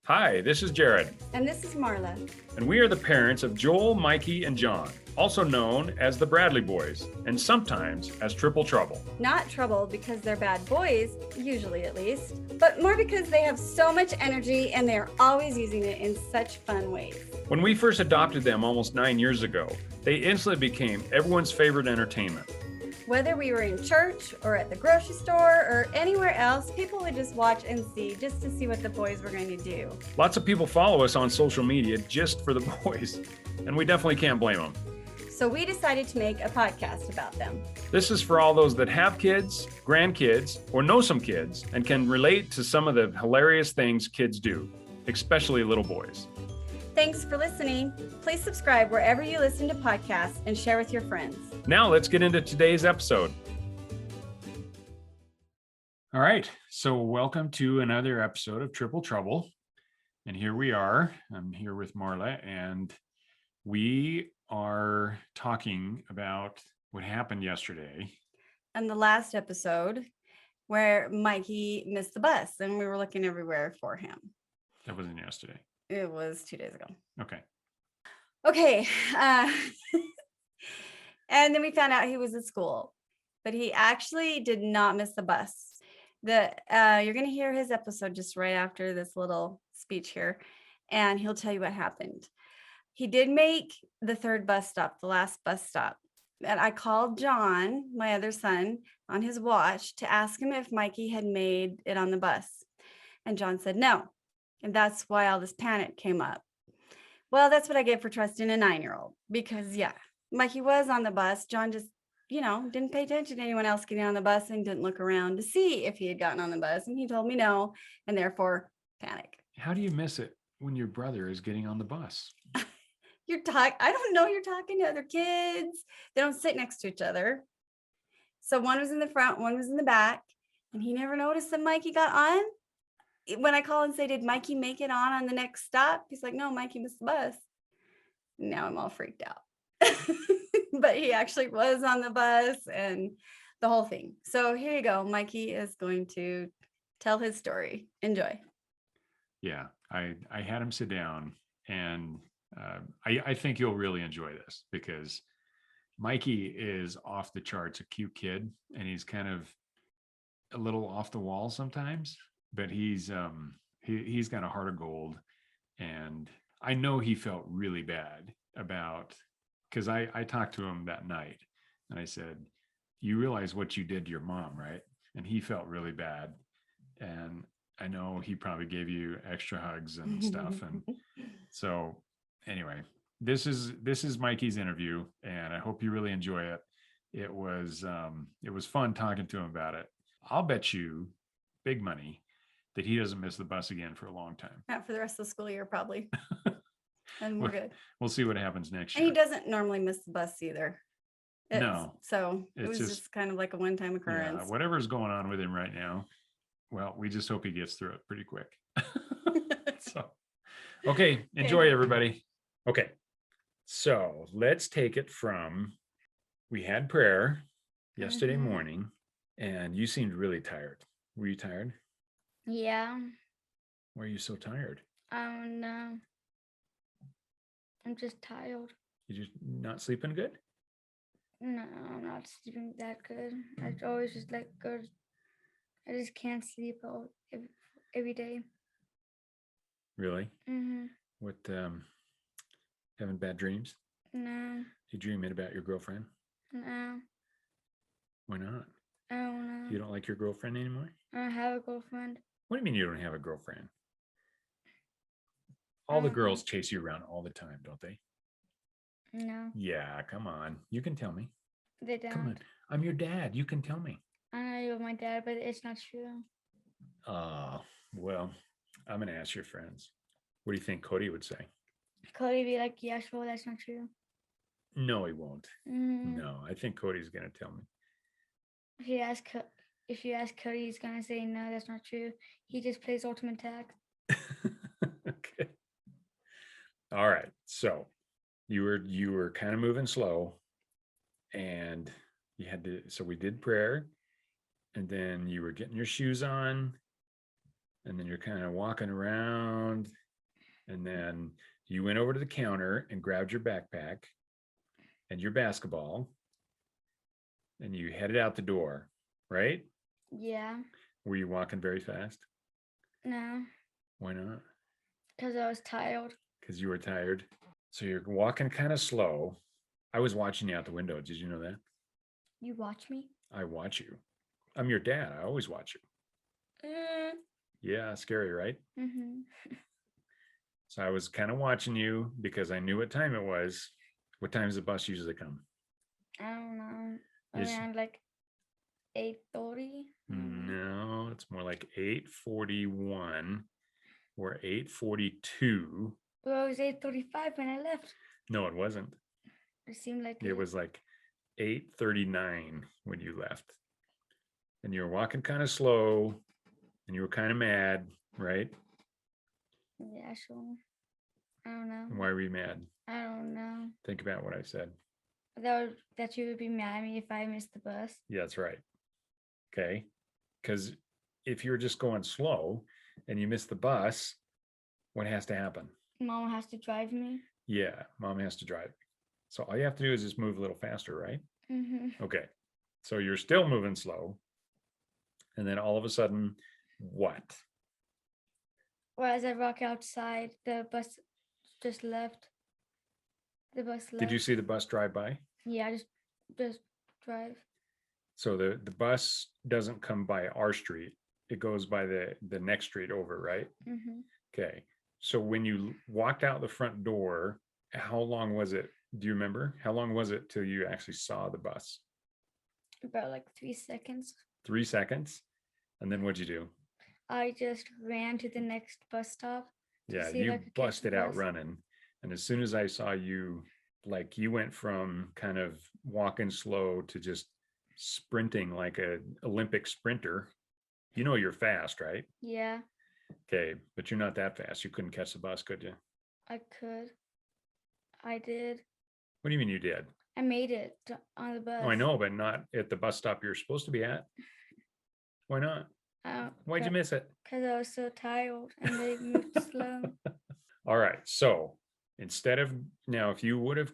Hi, this is Jared, And this is Marla. and we are the parents of Joel, Mikey, and John, also known as the Bradley Boys, and sometimes as Triple Trouble. Not trouble because they're bad boys, usually at least, but more because they have so much energy and they're always using it in such fun ways. When we first adopted them almost 9 years ago, they instantly became everyone's favorite entertainment. Whether we were in church or at the grocery store or anywhere else, people would just watch and see just to see what the boys were going to do. Lots of people follow us on social media just for the boys, and we definitely can't blame them. So we decided to make a podcast about them. This is for all those that have kids, grandkids, or know some kids and can relate to some of the hilarious things kids do, especially little boys. Thanks for listening. Please subscribe wherever you listen to podcasts and share with your friends. Now let's get into today's episode. All right, so welcome to another episode of Triple Trouble. And here we are. I'm here with Marla, and we are talking about what happened yesterday. And the last episode where Mikey missed the bus and we were looking everywhere for him. That wasn't yesterday. It was 2 days ago. Okay. And then we found out he was at school, but he actually did not miss the bus. You're going to hear his episode just right after this little speech here, and he'll tell you what happened. He did make the third bus stop, the last bus stop. And I called John, my other son, on his watch to ask him if Mikey had made it on the bus. And John said no. And that's why all this panic came up. Well, that's what I get for trusting a 9-year-old. Because, yeah, Mikey was on the bus. John just, didn't pay attention to anyone else getting on the bus and didn't look around to see if he had gotten on the bus. And he told me no, and therefore panic. How do you miss it when your brother is getting on the bus? I don't know, you're talking to other kids. They don't sit next to each other. So one was in the front, one was in the back, and he never noticed that Mikey got on. When I call and say, did Mikey make it on the next stop? He's like, no, Mikey missed the bus. Now I'm all freaked out. But he actually was on the bus and the whole thing. So here you go. Mikey is going to tell his story. Enjoy. Yeah, I had him sit down, and I think you'll really enjoy this because Mikey is off the charts, a cute kid, and he's kind of a little off the wall sometimes, but he's got a heart of gold. And I know he felt really bad about, because I talked to him that night and I said, you realize what you did to your mom, right? And he felt really bad. And I know he probably gave you extra hugs and stuff. And so anyway, this is Mikey's interview, and I hope you really enjoy it. It was fun talking to him about it. I'll bet you big money that he doesn't miss the bus again for a long time. Not for the rest of the school year, probably. And we're good. We'll see what happens next And year. he doesn't normally miss the bus either. No. So it was just kind of like a one-time occurrence. Yeah, whatever's going on with him right now, well, we just hope he gets through it pretty quick. So, okay, enjoy everybody. Okay, so let's take it from, we had prayer yesterday morning, and you seemed really tired. Were you tired? Yeah. Why are you so tired? I don't know. I'm just tired. You just not sleeping good? No, I'm not sleeping that good. I always just like good. I just can't sleep every day. Really? Mm-hmm. What, having bad dreams? No. You dreaming about your girlfriend? No. Why not? I don't know. You don't like your girlfriend anymore? I don't have a girlfriend. What do you mean you don't have a girlfriend? All the girls chase you around all the time, don't they? No. Yeah, come on. You can tell me. They don't. Come on. I'm your dad. You can tell me. I know you're my dad, but it's not true. Well, I'm going to ask your friends. What do you think Cody would say? Cody be like, yeah, sure, that's not true. No, he won't. Mm-hmm. No, I think Cody's going to tell me. If you ask Cody, he's going to say, no, that's not true. He just plays ultimate tag. Okay. All right. So you were kind of moving slow, and you had to, so we did prayer, and then you were getting your shoes on, and then you're kind of walking around, And then you went over to the counter and grabbed your backpack and your basketball and you headed out the door, right? Yeah. Were you walking very fast? No, Why not? because I was tired. Because you were tired. So you're walking kind of slow. I was watching you out the window. Did you know that? You watch me? I watch you. I'm your dad. I always watch you. Yeah, scary, right? Mm-hmm. So I was kind of watching you because I knew what time it was. What time does the bus usually come? I don't know. Is Around like 8:30. no, it's more like 8:41 or 8:42. Well, it was 8:35 when I left. No, it wasn't. It seemed like It was like 8:39 when you left. And you were walking kind of slow and you were kind of mad, right? Yeah, sure. I don't know. Why were you mad? I don't know. Think about what I said. That you would be mad at me if I missed the bus. Yeah, that's right. Okay. Because if you're just going slow and you miss the bus, what has to happen? Mom has to drive me. Yeah, mom has to drive. So all you have to do is just move a little faster, right? Mm-hmm. Okay. So you're still moving slow. And then all of a sudden, what? Well, as I walk outside, the bus just left. The bus left. Did you see the bus drive by? Yeah, just drive. So the bus doesn't come by our street. It goes by the next street over, right? Mm-hmm. Okay. So when you walked out the front door, how long was it? Do you remember? How long was it till you actually saw the bus? About like 3 seconds. 3 seconds. And then what'd you do? I just ran to the next bus stop. Yeah, see if I you could catch the busted out bus. running. And as soon as I saw you, like you went from kind of walking slow to just sprinting like a Olympic sprinter. You know you're fast, right? Yeah, Okay, but you're not that fast. You couldn't catch the bus, could you? I could. I did. What do you mean you did? I made it on the bus. Oh, I know, but not at the bus stop you're supposed to be at. Why not? Why'd you miss it? Because I was so tired and they moved slow. All right. So instead of now, if you would have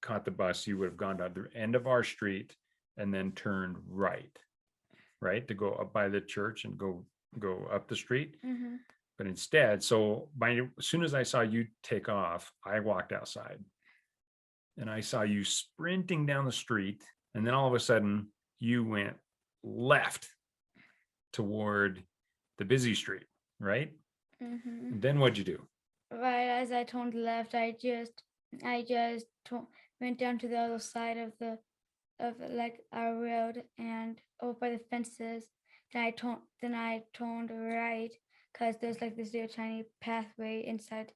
caught the bus, you would have gone to the end of our street and then turned right, to go up by the church and go up the street. Mm-hmm. But instead, so as soon as I saw you take off, I walked outside and I saw you sprinting down the street. And then all of a sudden you went left toward the busy street, right? Mm-hmm. And then what'd you do? Right as I turned left, I just went down to the other side of like our road and over by the fences. Then I turned right because there's like this little tiny pathway inside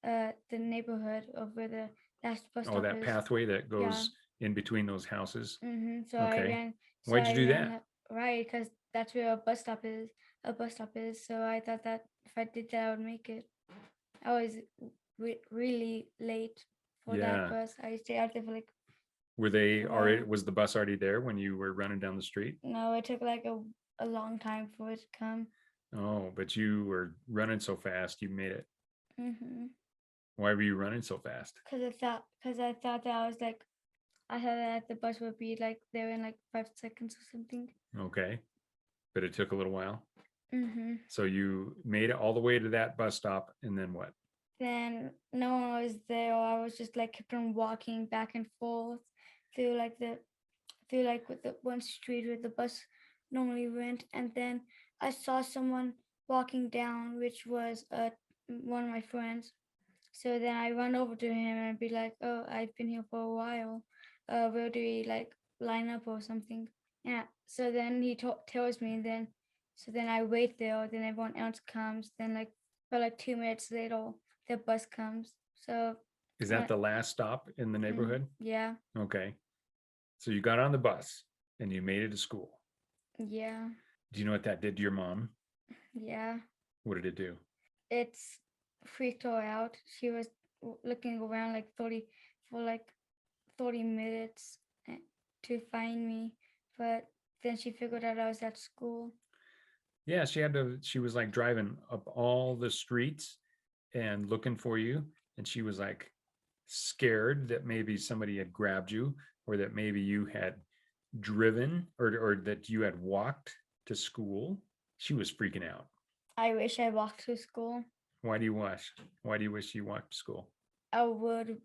the neighborhood of where the last bus stop Oh, that is. pathway that goes in between those houses. Mm-hmm. So Okay. I ran. Why'd you do that? Right, because that's where a bus stop is. So I thought that if I did that, I would make it. I was really late for that bus. I stayed out there for like. Were they already? Well- Was the bus already there when you were running down the street? No, it took like a long time for it to come. Oh, but you were running so fast, you made it. Mm-hmm. Why were you running so fast? Because I thought that the bus would be like there in like 5 seconds or something. Okay, but it took a little while. Mm-hmm. So you made it all the way to that bus stop, and then what? Then no one was there. I was just like kept on walking back and forth through with the one street where the bus normally went, and then I saw someone walking down, which was one of my friends. So then I run over to him and be like, "Oh, I've been here for a while. Where do we like line up or something?" Yeah. So then he tells me, and then I wait there. Then everyone else comes. Then like for like 2 minutes later, the bus comes. So Is that the last stop in the neighborhood? yeah, Okay. So you got on the bus and you made it to school. yeah, Do you know what that did to your mom? yeah. What did it do? It's freaked her out. She was looking around like 30 minutes to find me, but then she figured out I was at school. Yeah, she was like driving up all the streets and looking for you. And she was like scared that maybe somebody had grabbed you, or that maybe you had driven, or that you had walked to school. She was freaking out. I wish I walked to school. Why do you wish? Why do you wish you walked to school? I would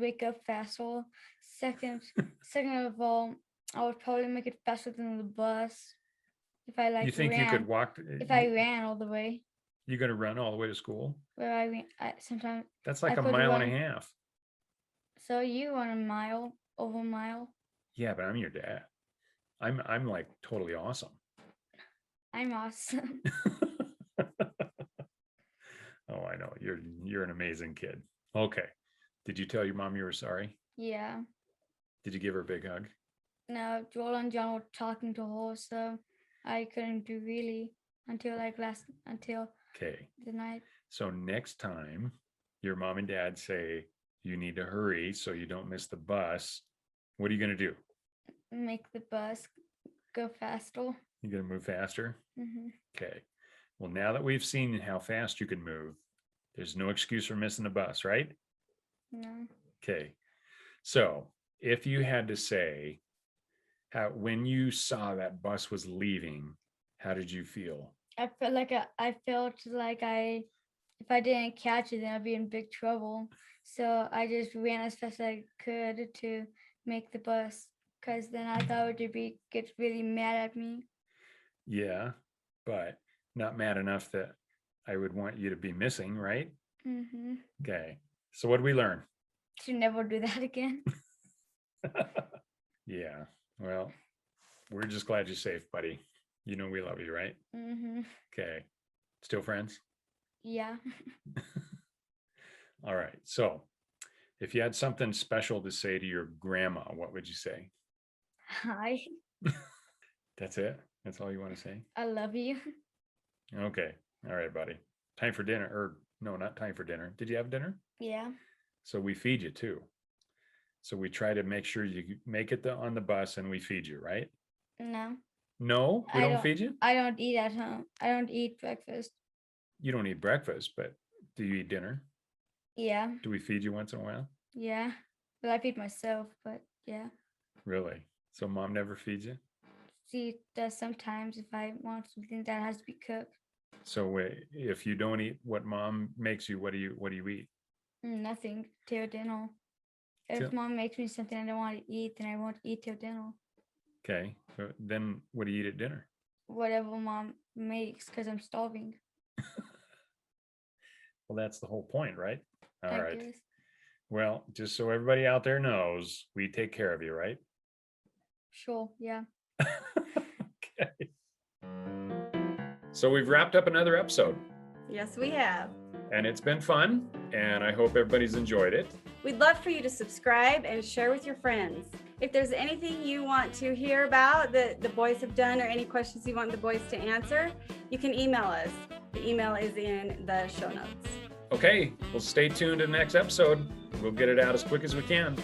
wake up faster. Second of all, I would probably make it faster than the bus. If I You think you could walk? if I ran all the way. You're going to run all the way to school? Where I ran, sometimes. That's like I a could mile and run. a half. So you run a mile, over a mile. Yeah, but I'm your dad. I'm like totally awesome. I'm awesome. Oh, I know. You're an amazing kid. Okay. Did you tell your mom you were sorry? Yeah. Did you give her a big hug? No, Joel and John were talking to her, so I couldn't do really until Okay. the night. So next time your mom and dad say you need to hurry so you don't miss the bus, what are you going to do? Make the bus go faster. You're going to move faster? Mm-hmm. Okay. Well, now that we've seen how fast you can move, there's no excuse for missing the bus, right? No. Okay. So if you had to say, when you saw that bus was leaving, how did you feel? I felt like if I didn't catch it, then I'd be in big trouble. So I just ran as fast as I could to make the bus, because then I thought it would get really mad at me. Yeah, but not mad enough that I would want you to be missing, right? Mm-hmm. Okay. So what did we learn? To never do that again. Yeah. Well, we're just glad you're safe, buddy. You know we love you, right? Mm-hmm. Okay. Still friends? Yeah. All right. So if you had something special to say to your grandma, what would you say? Hi. That's it? That's all you want to say? I love you. Okay. All right, buddy. Time for dinner. Or no, not time for dinner. Did you have dinner? Yeah. So we feed you too. So we try to make sure you make it on the bus and we feed you, right? No. No, we don't feed you? I don't eat at home. I don't eat breakfast. You don't eat breakfast, but do you eat dinner? Yeah. Do we feed you once in a while? Yeah. Well, I feed myself, but yeah. Really? So mom never feeds you? She does sometimes if I want something that has to be cooked. So wait, if you don't eat what mom makes you, what do you eat? Nothing till dinner. If mom makes me something I don't want to eat, then I won't eat till dinner. Okay. So then what do you eat at dinner? Whatever mom makes, because I'm starving. Well, that's the whole point, right? All I right. guess. Well, just so everybody out there knows, we take care of you, right? Sure, yeah. Okay. So we've wrapped up another episode. Yes, we have. And it's been fun, and I hope everybody's enjoyed it. We'd love for you to subscribe and share with your friends. If there's anything you want to hear about that the boys have done, or any questions you want the boys to answer, you can email us. The email is in the show notes. Okay, well, stay tuned to the next episode. We'll get it out as quick as we can.